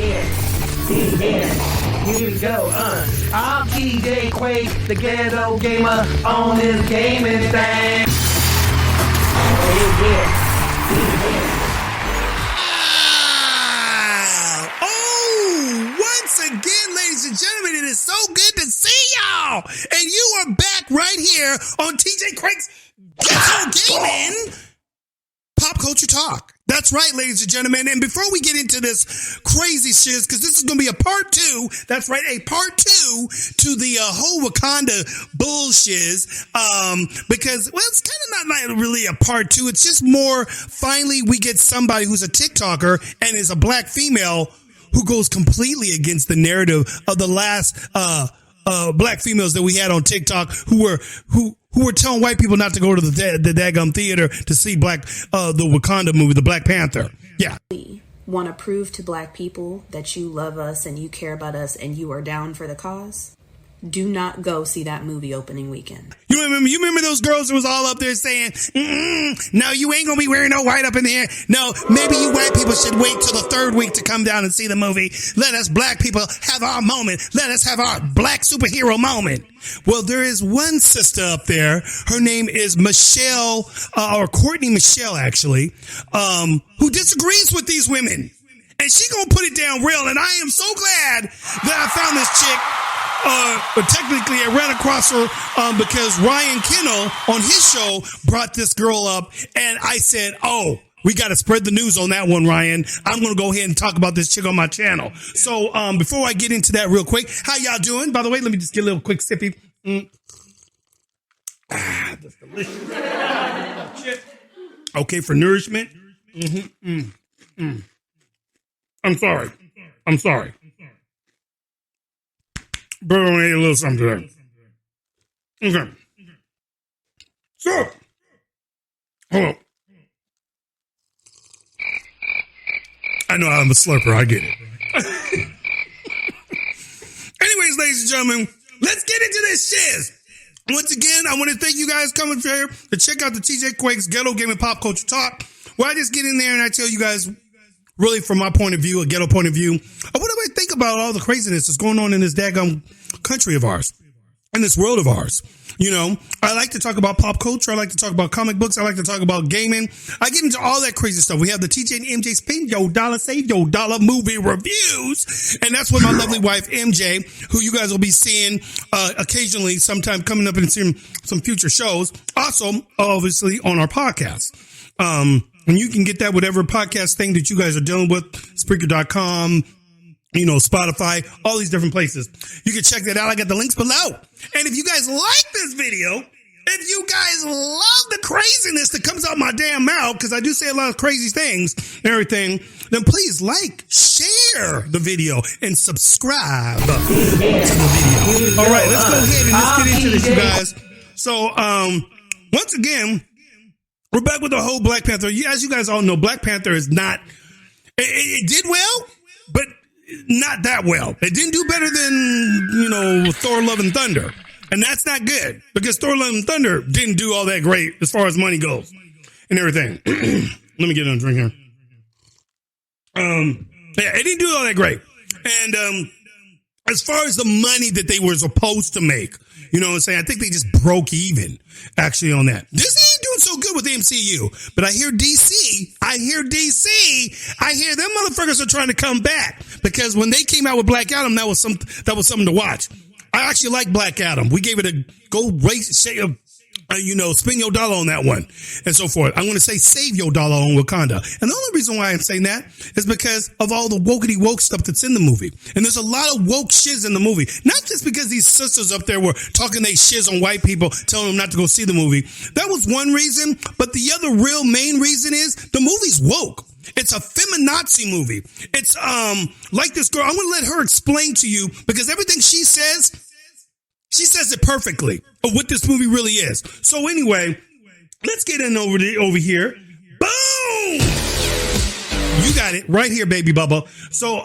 Here we go, I'm TJ Quake, the ghetto gamer on this gaming thing. Once again, ladies and gentlemen, it is so good to see y'all. And you are back right here on TJ Quake's Ghetto Gaming Pop Culture Talk. That's right, ladies and gentlemen. And before we get into this crazy shiz, because this is going to be a part two. That's right, a part two to the whole Wakanda bullshit. Because, well, it's kind of not really a part two. It's just more, finally, we get somebody who's a TikToker and is a black female who goes completely against the narrative of the last black females that we had on TikTok who were telling white people not to go to the daggum theater to see the Wakanda movie, the Black Panther. Yeah. We want to prove to black people that you love us and you care about us and you are down for the cause. Do not go see that movie opening weekend. You remember those girls that was all up there saying, no, you ain't going to be wearing no white up in here. No, maybe you white people should wait till the third week to come down and see the movie. Let us black people have our moment. Let us have our black superhero moment. Well, there is one sister up there. Her name is Michelle, or Courtney Michelle, actually, who disagrees with these women. And she going to put it down real. And I am so glad that I found this chick. But technically I ran across her because Ryan Kennel on his show brought this girl up, and I said, oh, we got to spread the news on that one, Ryan. I'm going to go ahead and talk about this chick on my channel. So before I get into that real quick, how y'all doing? By the way, let me just get a little quick sippy. That's delicious. Okay, for nourishment. I'm sorry. But I ate a little something today. Okay. So, hold on. I know I'm a slurper. I get it. Anyways, ladies and gentlemen, let's get into this shiz. Once again, I want to thank you guys coming here to check out the TJ Quake's Ghetto Gaming Pop Culture Talk, where I just get in there and I tell you guys, really from my point of view, a ghetto point of view, what do I think about all the craziness that's going on in this daggone country of ours, in this world of ours? You know, I like to talk about pop culture. I like to talk about comic books. I like to talk about gaming. I get into all that crazy stuff. We have the TJ&MJ Spend Your Dollar, Save Your Dollar movie reviews. And that's with my lovely wife, MJ, who you guys will be seeing occasionally, sometime coming up in some future shows. Also, obviously, on our podcast. And you can get that whatever podcast thing that you guys are dealing with, Spreaker.com, Spotify, all these different places. You can check that out. I got the links below. And if you guys like this video, if you guys love the craziness that comes out my damn mouth, because I do say a lot of crazy things and everything, then please like, share the video, and subscribe to the video. All right, let's go ahead and let's get into this, you guys. So, once again, we're back with the whole Black Panther. As you guys all know, Black Panther is not, it did well, but not that well. It didn't do better than, Thor Love and Thunder. And that's not good because Thor Love and Thunder didn't do all that great as far as money goes and everything. Let me get a drink here. It didn't do all that great. And as far as the money that they were supposed to make, you know what I'm saying? I think they just broke even, actually, on that. Disney ain't doing so good with the MCU, but I hear DC, I hear them motherfuckers are trying to come back because when they came out with Black Adam, that was something to watch. I actually like Black Adam. We gave it a go spend your dollar on that one and so forth. I'm going to say save your dollar on Wakanda. And the only reason why I'm saying that is because of all the wokey woke stuff that's in the movie. And there's a lot of woke shiz in the movie. Not just because these sisters up there were talking they shiz on white people, telling them not to go see the movie. That was one reason. But the other real main reason is the movie's woke. It's a feminazi movie. It's like this girl. I'm going to let her explain to you because everything she says it perfectly of what this movie really is. So anyway, let's get in over here. Boom! You got it right here, baby Bubba. So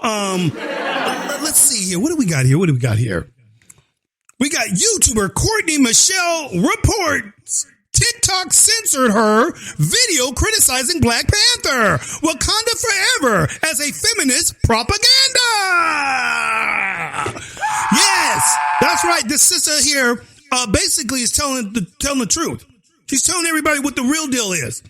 let's see here. What do we got here? We got YouTuber Courtney Michelle reports TikTok censored her video criticizing Black Panther, Wakanda Forever, as a feminist propaganda. Yes, that's right. This sister here basically is telling the truth. She's telling everybody what the real deal is.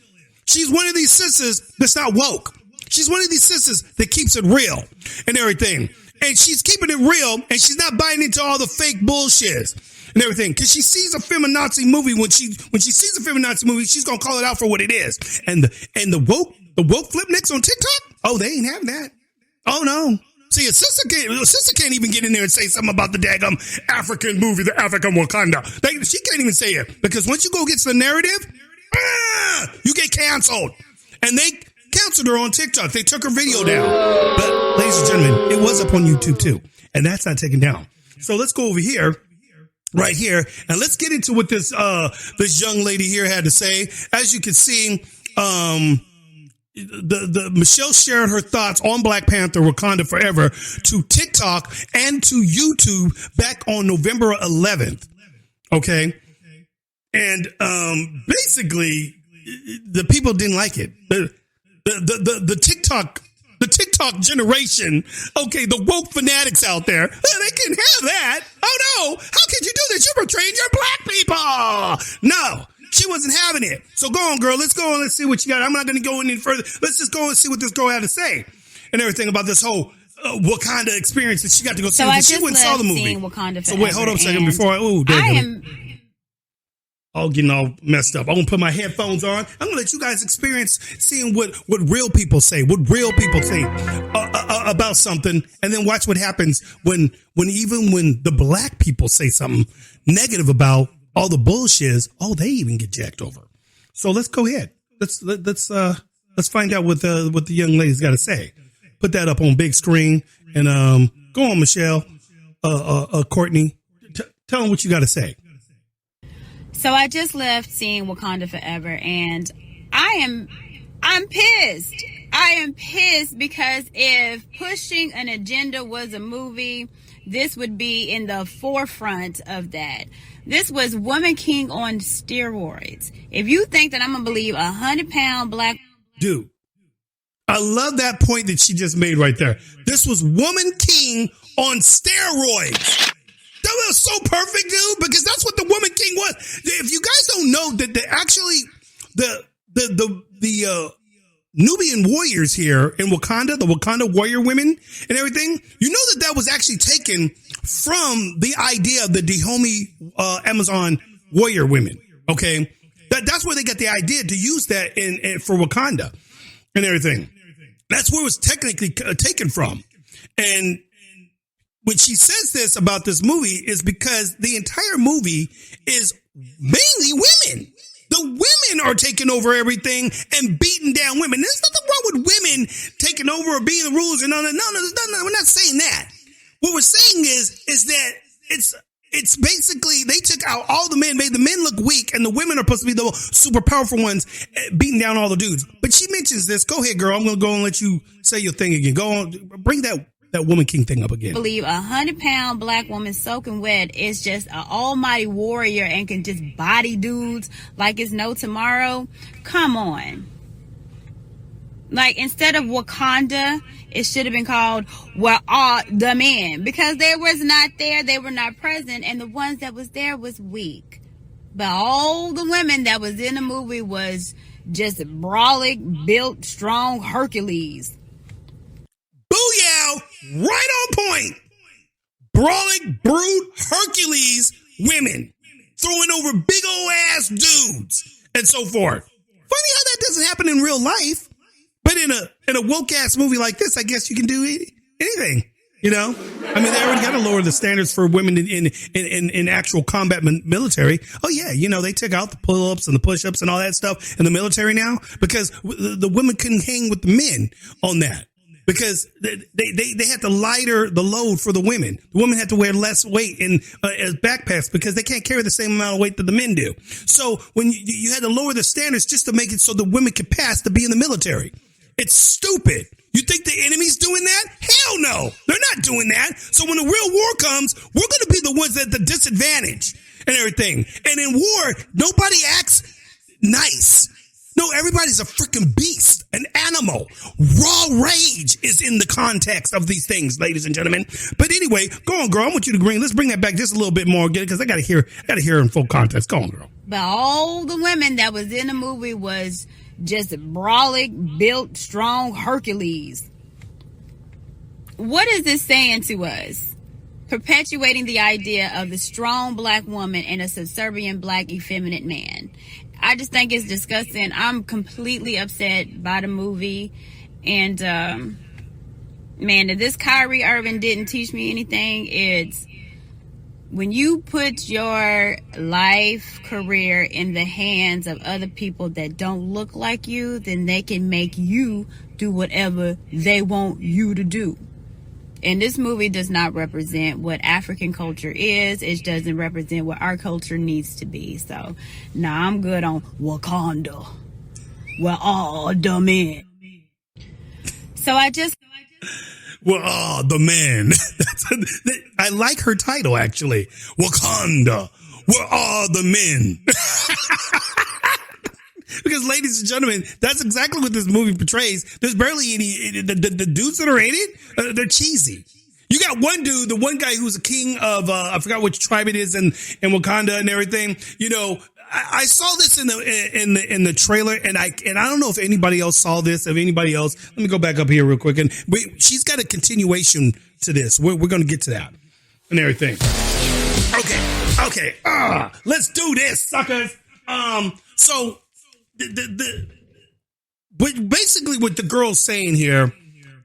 She's one of these sisters that's not woke. She's one of these sisters that keeps it real and everything. And she's keeping it real, and she's not buying into all the fake bullshit and everything. Because she sees a feminazi movie. When she sees a feminazi movie, she's gonna call it out for what it is. And the woke flipnicks on TikTok, oh, they ain't having that. Oh no. See, a sister can't even get in there and say something about the daggum African movie, the African Wakanda. She can't even say it, because once you go against the narrative, you get canceled. And they canceled her on TikTok. They took her video down. But, ladies and gentlemen, it was up on YouTube too, and that's not taken down. So let's go over here, right here, and let's get into what this young lady here had to say. As you can see, the Michelle shared her thoughts on Black Panther Wakanda Forever to TikTok and to YouTube back on November 11th. Okay. And basically the people didn't like it. The TikTok generation, okay, the woke fanatics out there, they can have that. Oh no, how could you do this? You're betraying your black people. No. She wasn't having it. So go on, girl. Let's go on. Let's see what you got. I'm not going to go any further. Let's just go and see what this girl had to say and everything about this whole Wakanda experience that she got to go see. So I just she went and saw the movie. Wakanda so wait, hold on a second before all getting all messed up. I'm going to put my headphones on. I'm going to let you guys experience seeing what real people say, what real people think about something, and then watch what happens when the black people say something negative about all the bullshit is, they even get jacked over. So let's go ahead. Let's find out what the young lady's got to say. Put that up on big screen and go on, Michelle, Courtney, tell them what you got to say. So I just left seeing Wakanda Forever, and I'm pissed. I am pissed because if pushing an agenda was a movie, this would be in the forefront of that. This was Woman King on steroids. If you think that I'm going to believe 100-pound black... Dude, I love that point that she just made right there. This was Woman King on steroids. That was so perfect, dude, because that's what the Woman King was. If you guys don't know that the Nubian warriors here in Wakanda, the Wakanda warrior women and everything, you know that was actually taken from the idea of the Dahomey Amazon warrior women. Okay, that's where they got the idea to use that in for Wakanda and everything. That's where it was technically taken from. And when she says this about this movie is because the entire movie is mainly women. The women are taking over everything and beating down women. There's nothing wrong with women taking over or being the rulers. And no, we're not saying that. What we're saying is that it's basically they took out all the men, made the men look weak, and the women are supposed to be the super powerful ones beating down all the dudes. But she mentions this. Go ahead, girl. I'm going to go and let you say your thing again. Go on. Bring that Woman King thing up again. I believe 100-pound black woman soaking wet is just an almighty warrior and can just body dudes like it's no tomorrow. Come on. Like, instead of Wakanda, it should have been called Where Are the Men? Because they was not there, they were not present, and the ones that was there was weak. But all the women that was in the movie was just brolic, built, strong Hercules. Booyah! Right on point. Brolic, brute, Hercules women throwing over big old ass dudes and so forth. Funny how that doesn't happen in real life, but in a woke ass movie like this, I guess you can do anything. You know, I mean, they already got to lower the standards for women in actual combat military. Oh yeah, you know, they took out the pull-ups and the push-ups and all that stuff in the military now because the women couldn't hang with the men on that. Because they had to lighter the load for the women. The women had to wear less weight in as backpacks because they can't carry the same amount of weight that the men do. So when you had to lower the standards just to make it so the women could pass to be in the military. It's stupid. You think the enemy's doing that? Hell no. They're not doing that. So when the real war comes, we're going to be the ones at the disadvantage and everything. And in war, nobody acts nice. No, everybody's a freaking beast, an animal. Raw rage is in the context of these things, ladies and gentlemen. But anyway, go on, girl. I want you to bring. Let's bring that back just a little bit more, because I gotta hear it in full context. Go on, girl. But all the women that was in the movie was just brolic, built, strong Hercules. What is this saying to us? Perpetuating the idea of the strong black woman and a subservient black effeminate man. I just think it's disgusting. I'm completely upset by the movie. And, man, if this Kyrie Irving didn't teach me anything, it's when you put your life, career in the hands of other people that don't look like you, then they can make you do whatever they want you to do. And this movie does not represent what African culture is. It doesn't represent what our culture needs to be. So, I'm good on Wakanda. We're all the men. Well, the men. I like her title, actually. Wakanda. We're all the men. Because, ladies and gentlemen, that's exactly what this movie portrays. There's barely any, the dudes that are in it, they're cheesy. You got one dude, the one guy who's a king of, I forgot which tribe it is in Wakanda and everything. You know, I saw this in the trailer, and I don't know if anybody else saw this, if anybody else. Let me go back up here real quick. And she's got a continuation to this. We're going to get to that and everything. Okay. Let's do this, suckers. So, basically what the girl's saying here,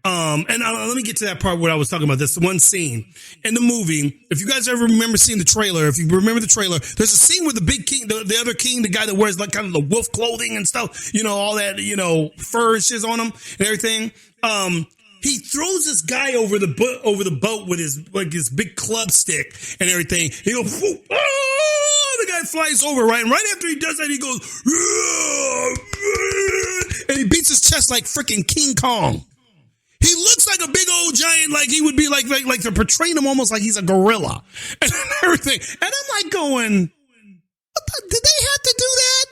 and let me get to that part where I was talking about this one scene in the movie. If you guys ever remember seeing the trailer, if you remember the trailer, there's a scene where the big king, the other king, the guy that wears like kind of the wolf clothing and stuff, you know, all that, you know, fur and shit on him and everything. He throws this guy over the boat with his big club stick and everything. He goes, the guy flies over, right? And right after he does that, he goes, and he beats his chest like freaking King Kong. He looks like a big old giant, like he would be like they're portraying him almost like he's a gorilla and everything. And I'm like going, did they have to do that?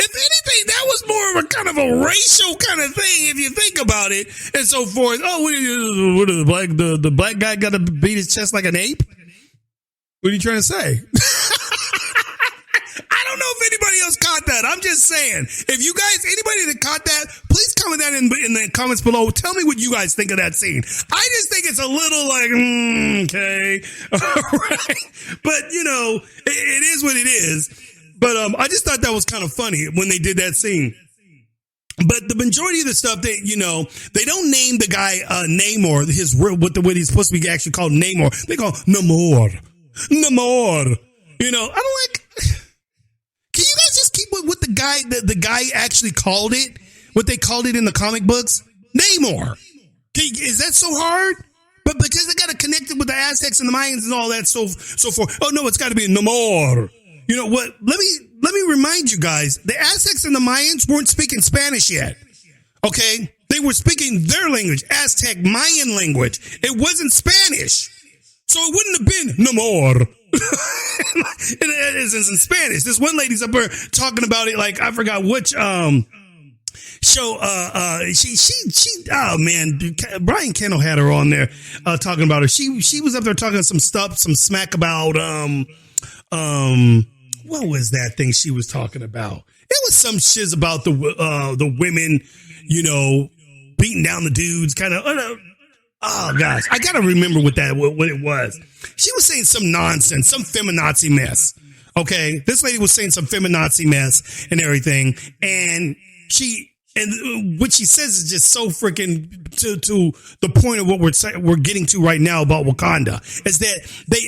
If anything, that was more of a kind of a racial kind of thing, if you think about it, and so forth. Oh, what is the black guy got to beat his chest like an ape? What are you trying to say? I don't know if anybody else caught that. I'm just saying, if you guys, anybody that caught that, please comment that in the comments below. Tell me what you guys think of that scene. I just think it's a little like, okay, all right. But, you know, it is what it is. But I just thought that was kind of funny when they did that scene. But the majority of the stuff that, you know, they don't name the guy Namor, what he's supposed to be actually called Namor. They call Namor. You know, I'm like, can you guys just keep what the guy actually called it? What they called it in the comic books? Namor. Is that so hard? But because they got to connect it with the Aztecs and the Mayans and all that so forth. Oh no, it's got to be Namor. You know what? Let me remind you guys, the Aztecs and the Mayans weren't speaking Spanish yet. Okay? They were speaking their language, Aztec Mayan language. It wasn't Spanish. So it wouldn't have been Namor. It is in Spanish. This one lady's up there talking about it like, I forgot which, show, oh man, Brian Kendall had her on there, talking about her. She was up there talking some smack about, what was that thing she was talking about? It was some shiz about the women, you know, beating down the dudes, kind of. Oh gosh, I gotta remember what it was. She was saying some nonsense, some feminazi mess. Okay, this lady was saying some feminazi mess and everything, and what she says is just so freaking to the point of what we're getting to right now about Wakanda, is that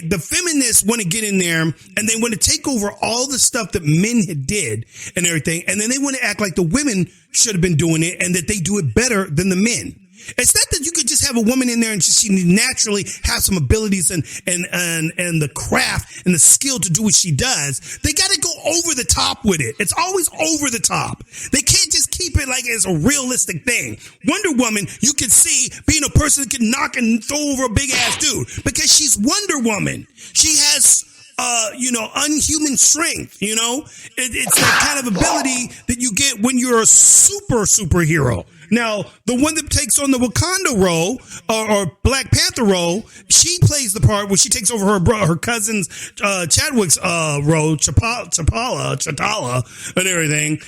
the feminists want to get in there and they want to take over all the stuff that men had did and everything, and then they want to act like the women should have been doing it and that they do it better than the men. It's not that you could just have a woman in there and she naturally has some abilities and the craft and the skill to do what she does. They got to go over the top with it. It's always over the top. They can't just keep it like it's a realistic thing. Wonder Woman, you could see being a person that can knock and throw over a big ass dude because she's Wonder Woman. She has unhuman strength. It's that kind of ability that you get when you're a superhero. Now, the one that takes on the Wakanda role or Black Panther role, she plays the part where she takes over her cousin's Chadwick's role, Chatala, and everything.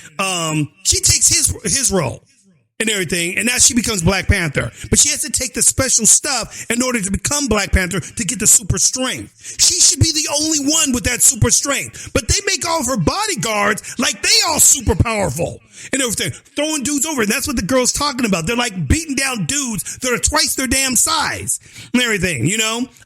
She takes his role and everything, and now she becomes Black Panther. But she has to take the special stuff in order to become Black Panther to get the super strength. She should be the only one with that super strength. But they make all of her bodyguards like they all super powerful and everything, throwing dudes over. And that's what the girl's talking about. They're like beating down dudes that are twice their damn size and everything,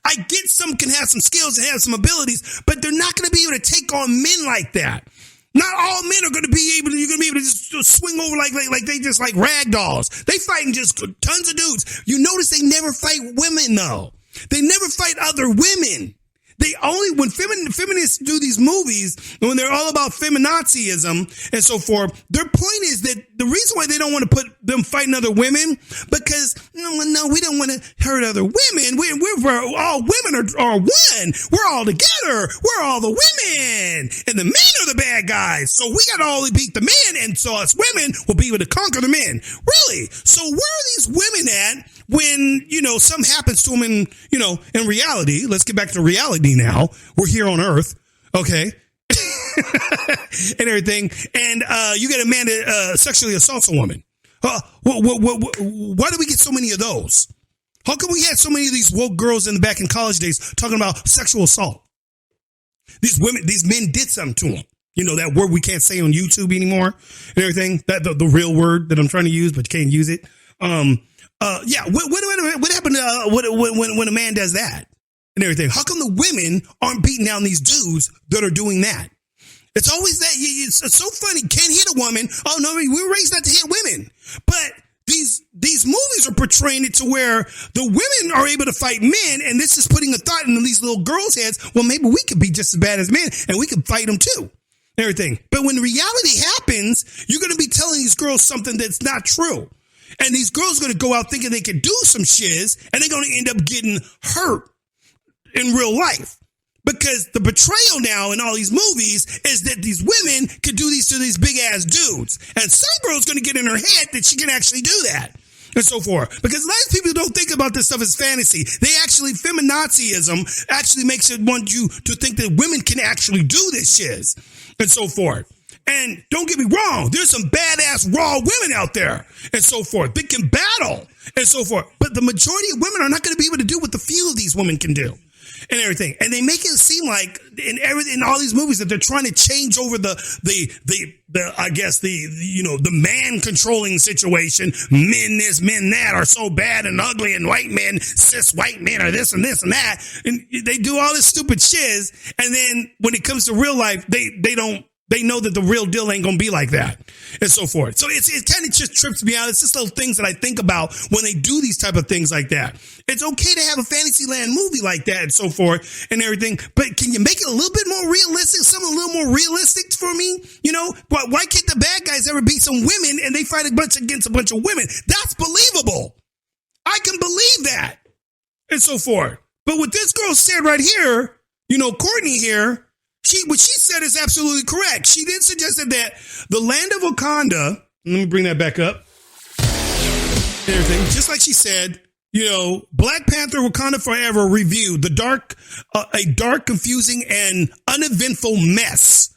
I get some can have some skills and have some abilities, but they're not going to be able to take on men like that. Not all men are going to be able to, you're going to be able to just swing over like they just like rag dolls. They fighting just tons of dudes. You notice they never fight women though. They never fight other women. They only, when feminists do these movies, when they're all about feminazism and so forth, their point is that the reason why they don't want to put them fighting other women, because no, we don't want to hurt other women. We're all women are one. We're all together. We're all the women, and the men are the bad guys. So we got to only beat the men, and so us women will be able to conquer the men. Really? So where are these women at when, something happens to them in reality? Let's get back to reality now. We're here on Earth. Okay. And everything. And, you get a man that, sexually assaults a woman. Why do we get so many of those? How come we had so many of these woke girls back in college days talking about sexual assault? These men did something to them. That word we can't say on YouTube anymore and everything. That the real word that I'm trying to use, but you can't use it. What happened when a man does that and everything? How come the women aren't beating down these dudes that are doing that? It's always that. It's so funny. Can't hit a woman. Oh no, we were raised not to hit women. But these movies are portraying it to where the women are able to fight men, and this is putting a thought into these little girls' heads. Well, maybe we could be just as bad as men, and we could fight them too. Everything. But when reality happens, you're going to be telling these girls something that's not true. And these girls are going to go out thinking they can do some shiz, and they're going to end up getting hurt in real life. Because the betrayal now in all these movies is that these women could do these to these big ass dudes. And some girl's going to get in her head that she can actually do that. And so forth. Because a lot of people don't think about this stuff as fantasy. They actually, feminazism actually makes it want you to think that women can actually do this shiz. And so forth. And don't get me wrong, there's some badass raw women out there and so forth that can battle and so forth. But the majority of women are not going to be able to do what the few of these women can do and everything. And they make it seem like in all these movies that they're trying to change over the man controlling situation. Men this, men that are so bad and ugly, and white men, cis white men are this and this and that. And they do all this stupid shiz. And then when it comes to real life, they know that the real deal ain't going to be like that and so forth. So it kind of just trips me out. It's just little things that I think about when they do these type of things like that. It's okay to have a Fantasyland movie like that and so forth and everything, but can you make it a little bit more realistic, something a little more realistic for me? Why can't the bad guys ever beat some women and they fight against a bunch of women? That's believable. I can believe that and so forth. But what this girl said right here, Courtney here, what she said is absolutely correct. She then suggested that the land of Wakanda, let me bring that back up, everything, just like she said, Black Panther Wakanda Forever review, a dark, confusing, and uneventful mess.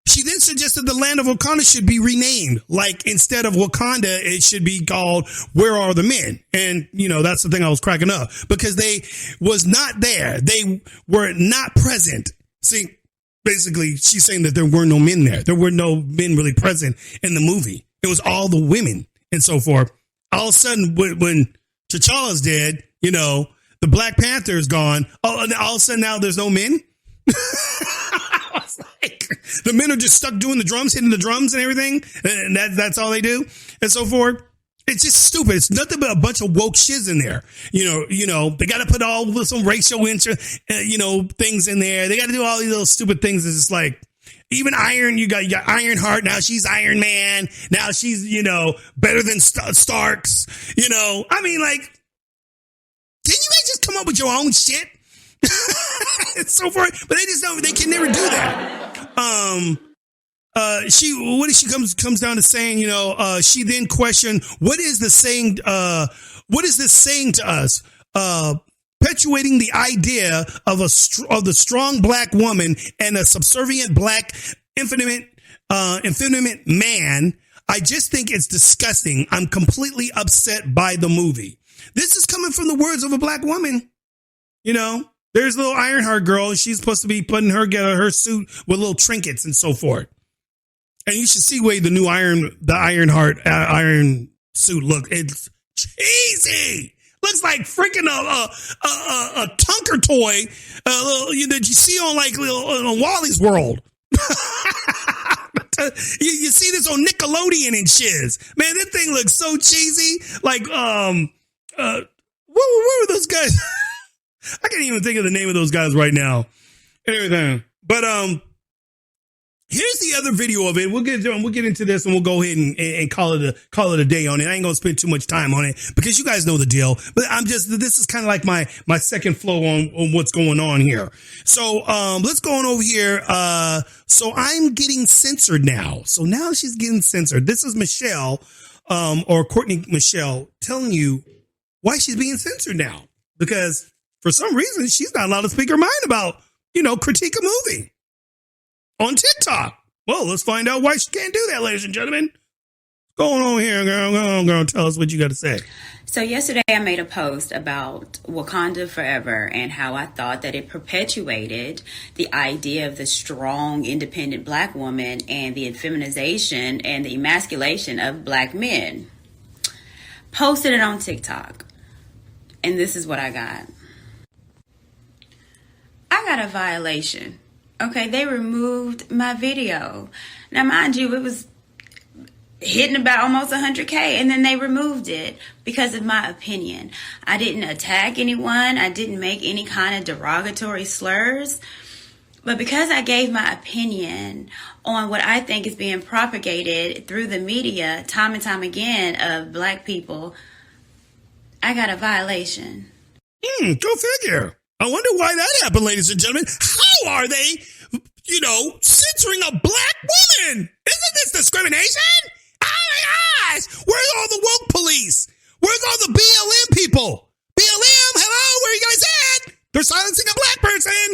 She then suggested the land of Wakanda should be renamed. Like, instead of Wakanda, it should be called Where Are the Men? And, that's the thing I was cracking up. Because they was not there. They were not present. See, basically, she's saying that there were no men there. There were no men really present in the movie. It was all the women and so forth. All of a sudden, when T'Challa's dead, the Black Panther is gone. And all of a sudden now there's no men. I was like, the men are just stuck doing the drums, hitting the drums and everything. And that's all they do and so forth. It's just stupid. It's nothing but a bunch of woke shiz in there. They got to put all some racial things in there. They got to do all these little stupid things. It's just like, even Iron, you got Iron Heart. Now she's Iron Man. Now she's, better than Starks. I mean, like, can you guys just come up with your own shit? and so forth. But they just don't. They can never do that. She comes down to saying, she then questioned, what is this saying to us? Perpetuating the idea of the strong black woman and a subservient black effeminate man. I just think it's disgusting. I'm completely upset by the movie. This is coming from the words of a black woman. There's a little Ironheart girl. She's supposed to be putting her suit with little trinkets and so forth. And you should see the new Ironheart iron suit look. It's cheesy. Looks like freaking a Tunker toy that you see on on Wally's World. you see this on Nickelodeon and shiz. Man, this thing looks so cheesy. What were those guys? I can't even think of the name of those guys right now. And everything. But here's the other video of it. We'll get into this and we'll go ahead and call it a day on it. I ain't gonna spend too much time on it because you guys know the deal. But this is kind of like my second flow on what's going on here. So let's go on over here. So I'm getting censored now. So now she's getting censored. This is Michelle, or Courtney Michelle, telling you why she's being censored now. Because for some reason she's not allowed to speak her mind about, critique a movie on TikTok. Well, let's find out why she can't do that, ladies and gentlemen. What's going on here, girl? Tell us what you got to say. So yesterday I made a post about Wakanda Forever and how I thought that it perpetuated the idea of the strong, independent black woman and the effeminization and the emasculation of black men. Posted it on TikTok. And this is what I got. I got a violation. Okay, they removed my video. Now, mind you, it was hitting about almost 100K, and then they removed it because of my opinion. I didn't attack anyone. I didn't make any kind of derogatory slurs. But because I gave my opinion on what I think is being propagated through the media time and time again of black people, I got a violation. Go figure. I wonder why that happened, ladies and gentlemen. How are they, censoring a black woman? Isn't this discrimination? Oh my gosh! Where's all the woke police? Where's all the BLM people? BLM, hello, where you guys at? They're silencing a black person.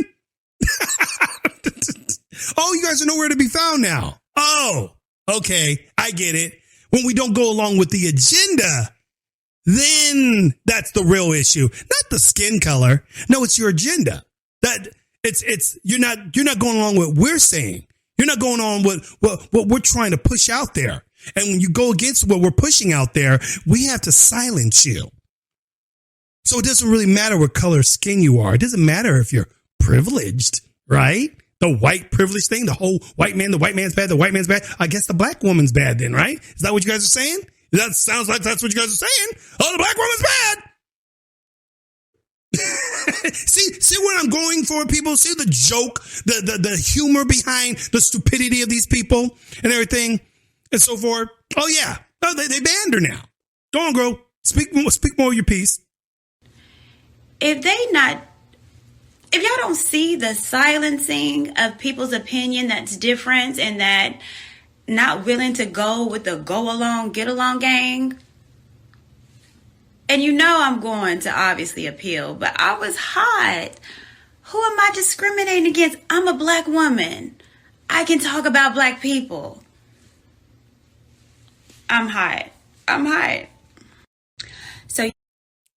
Oh, you guys are nowhere to be found now. Oh, okay, I get it. When we don't go along with the agenda, then that's the real issue, not the skin color. No, it's your agenda. That you're not going along with what we're saying. You're not going on with what we're trying to push out there. And when you go against what we're pushing out there, we have to silence you. So it doesn't really matter what color skin you are. It doesn't matter if you're privileged, right? The white privilege thing, the whole the white man's bad, the white man's bad. I guess the black woman's bad then, right? Is that what you guys are saying? That sounds like that's what you guys are saying. Oh, the black woman's bad. See what I'm going for, people? See the joke, the humor behind the stupidity of these people and everything and so forth. Oh, yeah. Oh, they banned her now. Go on, girl. Speak more of your piece. If y'all don't see the silencing of people's opinion that's different and that not willing to go with the go along, get along gang. And I'm going to obviously appeal, but I was hot. Who am I discriminating against? I'm a black woman. I can talk about black people. I'm hot.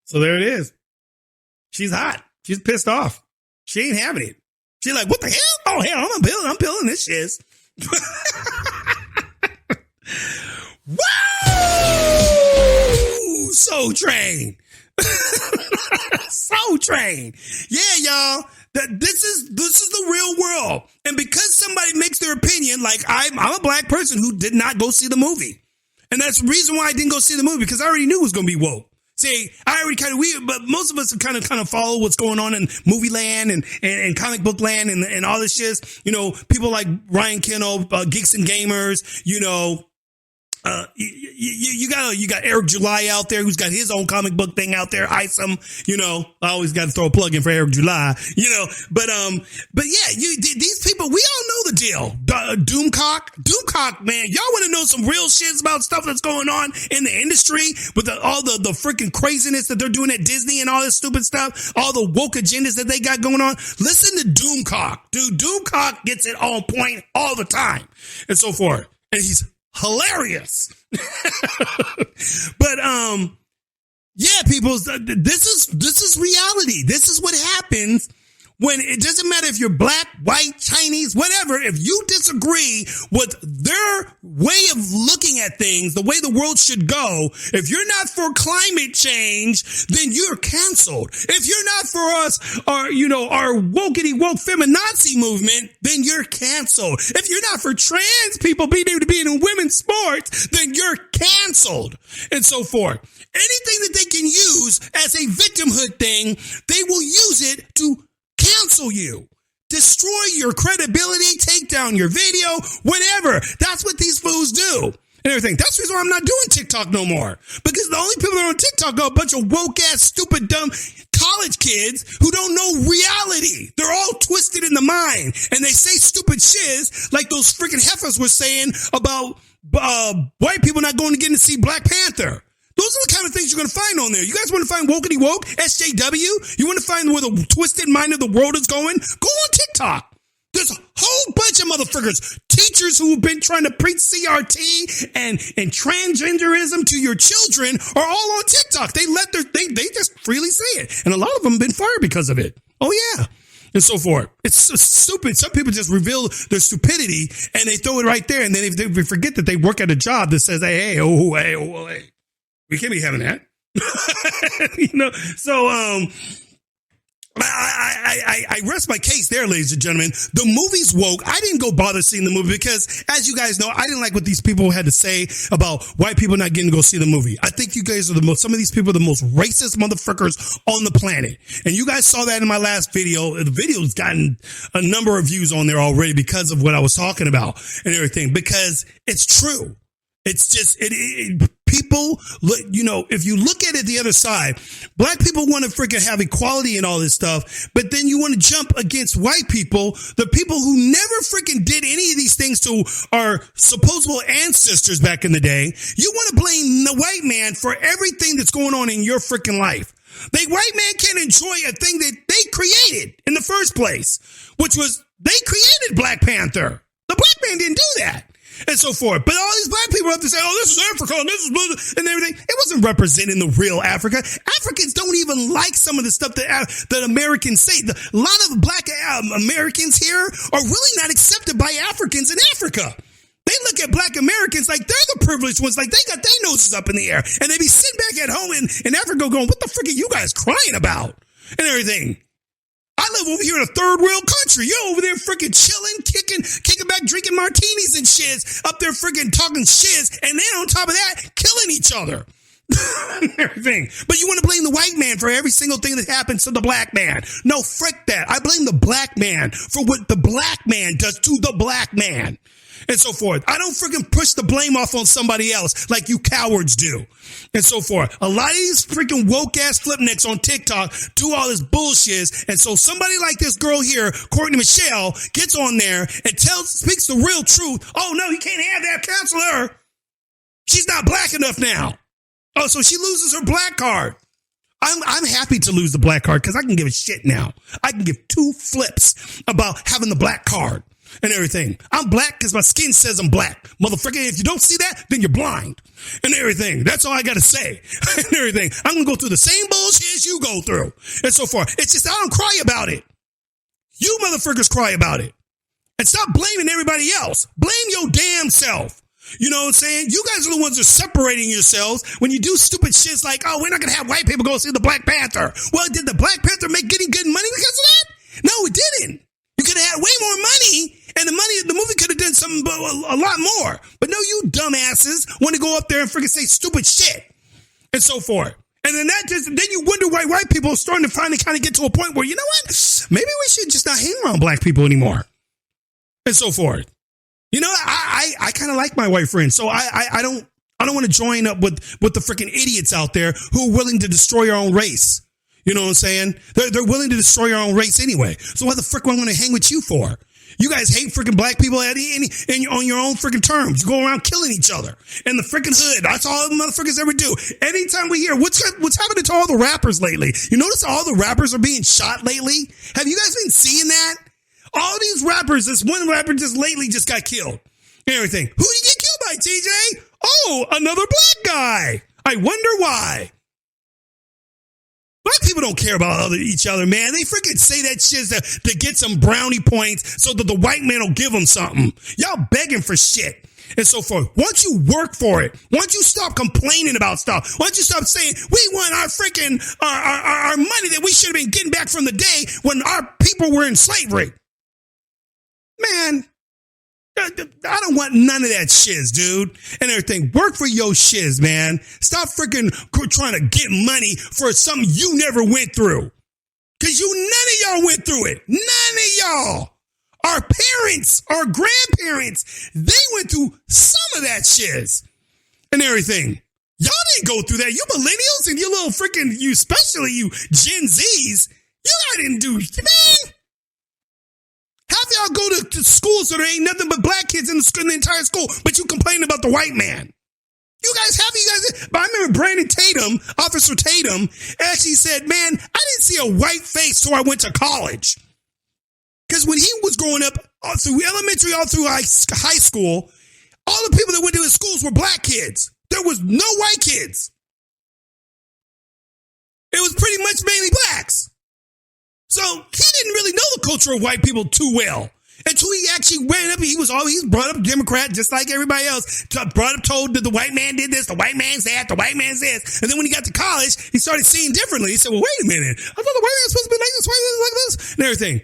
So there it is. She's hot. She's pissed off. She ain't having it. She's like, what the hell? Oh, hell, I'm peeling this shit. Woo! Soul Train. Soul Train. Yeah, y'all. This is the real world. And because somebody makes their opinion, like I'm a black person who did not go see the movie. And that's the reason why I didn't go see the movie, because I already knew it was going to be woke. See, I already kind of but most of us kind of follow what's going on in movie land and comic book land and all this shit. People like Ryan Kennel, Geeks and Gamers, You got Eric July out there who's got his own comic book thing out there. Isom, I always got to throw a plug in for Eric July, but yeah, these people, we all know the deal. Doomcock, man, y'all want to know some real shit about stuff that's going on in the industry with all the freaking craziness that they're doing at Disney and all this stupid stuff, all the woke agendas that they got going on. Listen to Doomcock, dude. Doomcock gets it on point all the time and so forth, and he's hilarious. But yeah, people, this is reality. This is what happens when it doesn't matter if you're black, white, Chinese, whatever. If you disagree with their way of looking at things, the way the world should go, if you're not for climate change, then you're canceled. If you're not for us, our wokety woke feminazi movement, then you're canceled. If you're not for trans people being able to be in women's sports, then you're canceled, and so forth. Anything that they can use as a victimhood thing, they will use it to cancel you, destroy your credibility, take down your video, whatever. That's what these fools do and everything. That's the reason why I'm not doing TikTok no more, because the only people that are on TikTok are a bunch of woke ass, stupid, dumb college kids who don't know reality. They're all twisted in the mind and they say stupid shiz like those freaking heifers were saying about white people not going to get to see Black Panther. Those are the kind of things you're going to find on there. You guys want to find wokety woke, SJW? You want to find where the twisted mind of the world is going? Go on TikTok. There's a whole bunch of motherfuckers, teachers who have been trying to preach CRT and transgenderism to your children are all on TikTok. They just freely say it. And a lot of them have been fired because of it. Oh yeah. And so forth. It's so stupid. Some people just reveal their stupidity and they throw it right there. And then they forget that they work at a job that says, hey. We can't be having that. So I rest my case there, ladies and gentlemen. The movie's woke. I didn't go bother seeing the movie because, as you guys know, I didn't like what these people had to say about white people not getting to go see the movie. I think you guys are some of these people are the most racist motherfuckers on the planet. And you guys saw that in my last video. The video's gotten a number of views on there already because of what I was talking about and everything, because it's true. It's just, people, if you look at it the other side, black people want to freaking have equality and all this stuff, but then you want to jump against white people, the people who never freaking did any of these things to our supposable ancestors back in the day. You want to blame the white man for everything that's going on in your freaking life. The white man can't enjoy a thing that they created in the first place, which was they created Black Panther. The black man didn't do that. And so forth. But all these black people have to say, oh, this is Africa and this is and everything. It wasn't representing the real Africa. Africans don't even like some of the stuff that Americans say. A lot of black Americans here are really not accepted by Africans in Africa. They look at black Americans like they're the privileged ones, like they got their noses up in the air. And they be sitting back at home in Africa going, what the frick are you guys crying about? And everything. I live over here in a third world country. You're over there freaking chilling, kicking back, drinking martinis and shiz, up there freaking talking shiz, and then on top of that, killing each other. Everything. But you want to blame the white man for every single thing that happens to the black man. No, frick that. I blame the black man for what the black man does to the black man. And so forth. I don't freaking push the blame off on somebody else like you cowards do. And so forth. A lot of these freaking woke ass flipnicks on TikTok do all this bullshit. And so somebody like this girl here, Courtney Michelle, gets on there and speaks the real truth. Oh no, you can't have that. Cancel her. She's not black enough now. Oh, so she loses her black card. I'm happy to lose the black card because I can give a shit now. I can give two flips about having the black card. And everything. I'm black because my skin says I'm black. Motherfucker, if you don't see that, then you're blind. And everything. That's all I got to say. And everything. I'm going to go through the same bullshit as you go through. And so forth. It's just I don't cry about it. You motherfuckers cry about it. And stop blaming everybody else. Blame your damn self. You know what I'm saying? You guys are the ones that are separating yourselves when you do stupid shits like, oh, we're not going to have white people go see the Black Panther. Well, did the Black Panther make getting good money because of that? No, it didn't. You could have had way more money, and the movie could have done something a lot more. But no, you dumbasses want to go up there and freaking say stupid shit and so forth. And then then you wonder why white people are starting to finally kind of get to a point where, you know what? Maybe we should just not hang around black people anymore and so forth. You know, I kind of like my white friends, so I don't I don't want to join up with the freaking idiots out there who are willing to destroy our own race. You know what I'm saying? They're willing to destroy our own race anyway. So why the frick am I going to hang with you for? You guys hate freaking black people on your own freaking terms. You go around killing each other in the freaking hood. That's all the motherfuckers ever do. Anytime we hear what's happening to all the rappers lately? You notice all the rappers are being shot lately? Have you guys been seeing that? All these rappers, this one rapper just lately just got killed and everything. Who did he get killed by, TJ? Oh, another black guy. I wonder why. Black people don't care about each other, man. They freaking say that shit to get some brownie points so that the white man will give them something. Y'all begging for shit and so forth. Once you work for it, once you stop complaining about stuff, once you stop saying, we want our freaking, our money that we should have been getting back from the day when our people were in slavery. Man, I don't want none of that shiz, dude, and everything. Work for your shiz, man. Stop freaking trying to get money for something you never went through. Because none of y'all went through it. None of y'all. Our parents, our grandparents, they went through some of that shiz and everything. Y'all didn't go through that. You millennials and you little freaking, you especially you Gen Zs, you didn't do, man. Half y'all go to schools so there ain't nothing but black kids in the entire school, but you complain about the white man. But I remember Brandon Tatum, Officer Tatum, actually said, man, I didn't see a white face till I went to college. Because when he was growing up, all through elementary, all through high school, all the people that went to his schools were black kids. There was no white kids. It was pretty much mainly blacks. So he didn't really know the culture of white people too well until he actually went up. He's brought up Democrat just like everybody else. Told that the white man did this, the white man's that, the white man's this. And then when he got to college, he started seeing differently. He said, well, wait a minute. I thought the white man was supposed to be like this, white man was like this, and everything.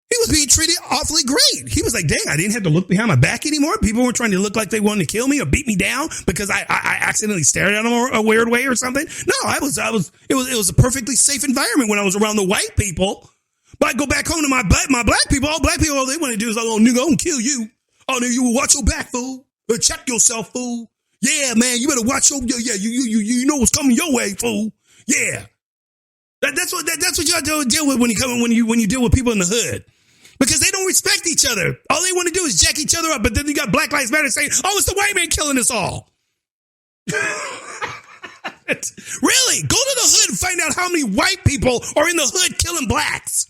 He was being treated awfully great. He was like, dang, I didn't have to look behind my back anymore. People weren't trying to look like they wanted to kill me or beat me down because I accidentally stared at them a weird way or something. No, it was a perfectly safe environment when I was around the white people. But I go back home to my black people. All black people, all they want to do is like, oh, nigga, I'm gonna kill you. Oh, nigga, you will watch your back, fool. Or check yourself, fool. Yeah, man, you better watch your, you know what's coming your way, fool. Yeah. That's what you have to deal with when you deal with people in the hood. Because they don't respect each other. All they want to do is jack each other up. But then you got Black Lives Matter saying, oh, it's the white man killing us all. Really? Go to the hood and find out how many white people are in the hood killing blacks.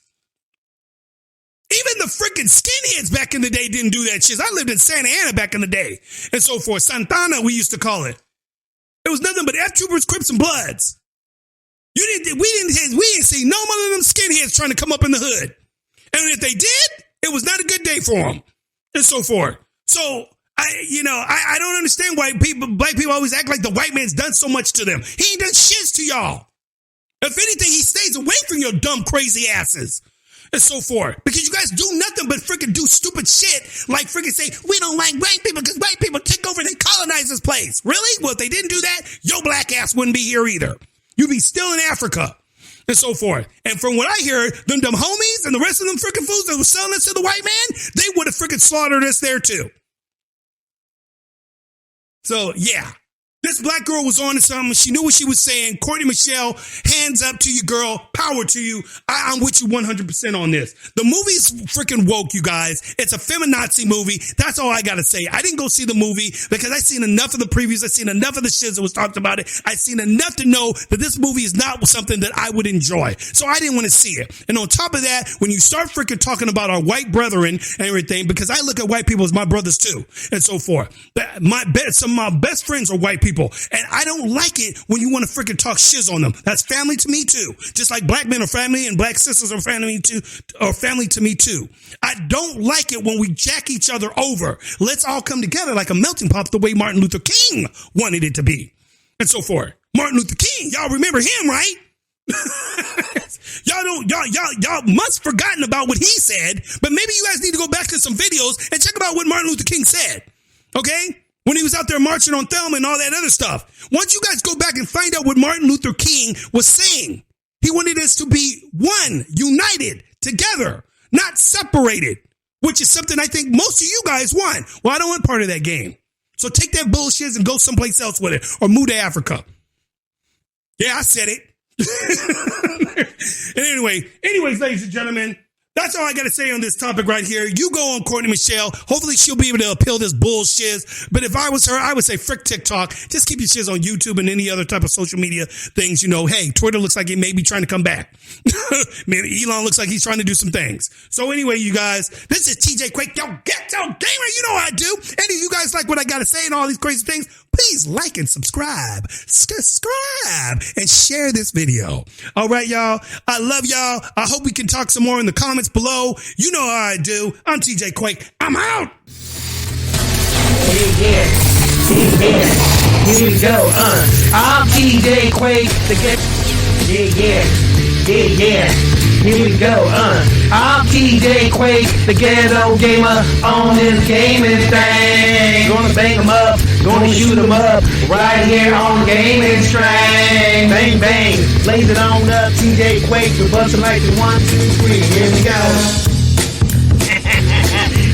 Even the freaking skinheads back in the day didn't do that shit. I lived in Santa Ana back in the day. And so forth. Santana, we used to call it. It was nothing but F-Troopers, Crips, and Bloods. We didn't see no one of them skinheads trying to come up in the hood. And if they did, it was not a good day for them, and so forth. So I don't understand why black people always act like the white man's done so much to them. He ain't done shit to y'all. If anything, he stays away from your dumb, crazy asses, and so forth. Because you guys do nothing but freaking do stupid shit, like freaking say we don't like white people because white people took over and they colonized this place. Really? Well, if they didn't do that, your black ass wouldn't be here either. You'd be still in Africa. And so forth. And from what I hear, them homies and the rest of them freaking fools that were selling us to the white man, they would have freaking slaughtered us there too. So, yeah. This black girl was on to something. She knew what she was saying. Courtney Michelle, hands up to you, girl. Power to you. I'm with you 100% on this. The movie's freaking woke, you guys. It's a feminazi movie. That's all I got to say. I didn't go see the movie because I seen enough of the previews. I seen enough of the shit that was talked about it. I seen enough to know that this movie is not something that I would enjoy. So I didn't want to see it. And on top of that, when you start freaking talking about our white brethren and everything, because I look at white people as my brothers too, and so forth. Some of my best friends are white people. And I don't like it when you want to freaking talk shiz on them. That's family to me too. Just like black men are family and black sisters are family to me too. I don't like it when we jack each other over. Let's all come together like a melting pot the way Martin Luther King wanted it to be. And so forth. Martin Luther King, y'all remember him, right? Y'all must have forgotten about what he said, but maybe you guys need to go back to some videos and check about what Martin Luther King said. Okay? When he was out there marching on Thelma and all that other stuff. Once you guys go back and find out what Martin Luther King was saying, he wanted us to be one, united, together, not separated, which is something I think most of you guys want. Well, I don't want part of that game. So take that bullshit and go someplace else with it, or move to Africa. Yeah, I said it. And anyways, ladies and gentlemen, that's all I got to say on this topic right here. You go on Courtney Michelle. Hopefully she'll be able to appeal this bullshit. But if I was her, I would say frick TikTok. Just keep your shiz on YouTube and any other type of social media things. You know, hey, Twitter looks like it may be trying to come back. Man, Elon looks like he's trying to do some things. So anyway, you guys, this is TJ Quake. Yo, get your gamer. You know what I do. Any of you guys like what I got to say and all these crazy things, please like and subscribe, and share this video. All right, y'all. I love y'all. I hope we can talk some more in the comments below. You know how I do. I'm TJ Quake. I'm out. Yeah. Here we go. I'm TJ Quake. Yeah. Here we go. I'm TJ Quake, the ghetto gamer on this gaming thing. Gonna bang 'em up, gonna shoot 'em up, right here on Gaming Train. Bang bang, blaze it on up, TJ Quake, we're busting like the 1, 2, 3. Here we go.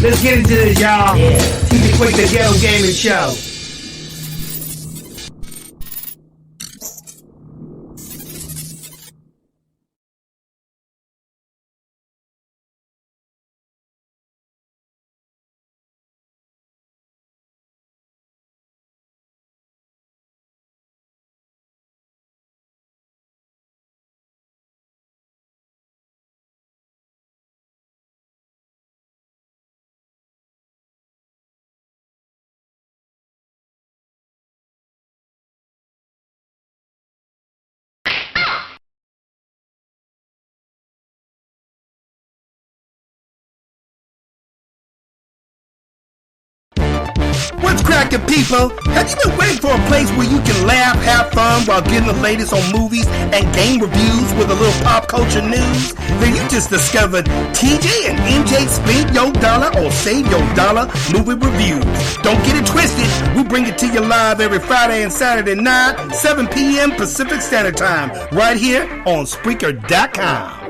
Let's get into this, y'all. Yeah. TJ Quake, the ghetto gaming show. What's crackin', people? Have you been waiting for a place where you can laugh, have fun while getting the latest on movies and game reviews with a little pop culture news? Then you just discovered TJ and MJ Spend Your Dollar or Save Your Dollar movie reviews. Don't get it twisted. We bring it to you live every Friday and Saturday night, 7 p.m. Pacific Standard Time, right here on Spreaker.com.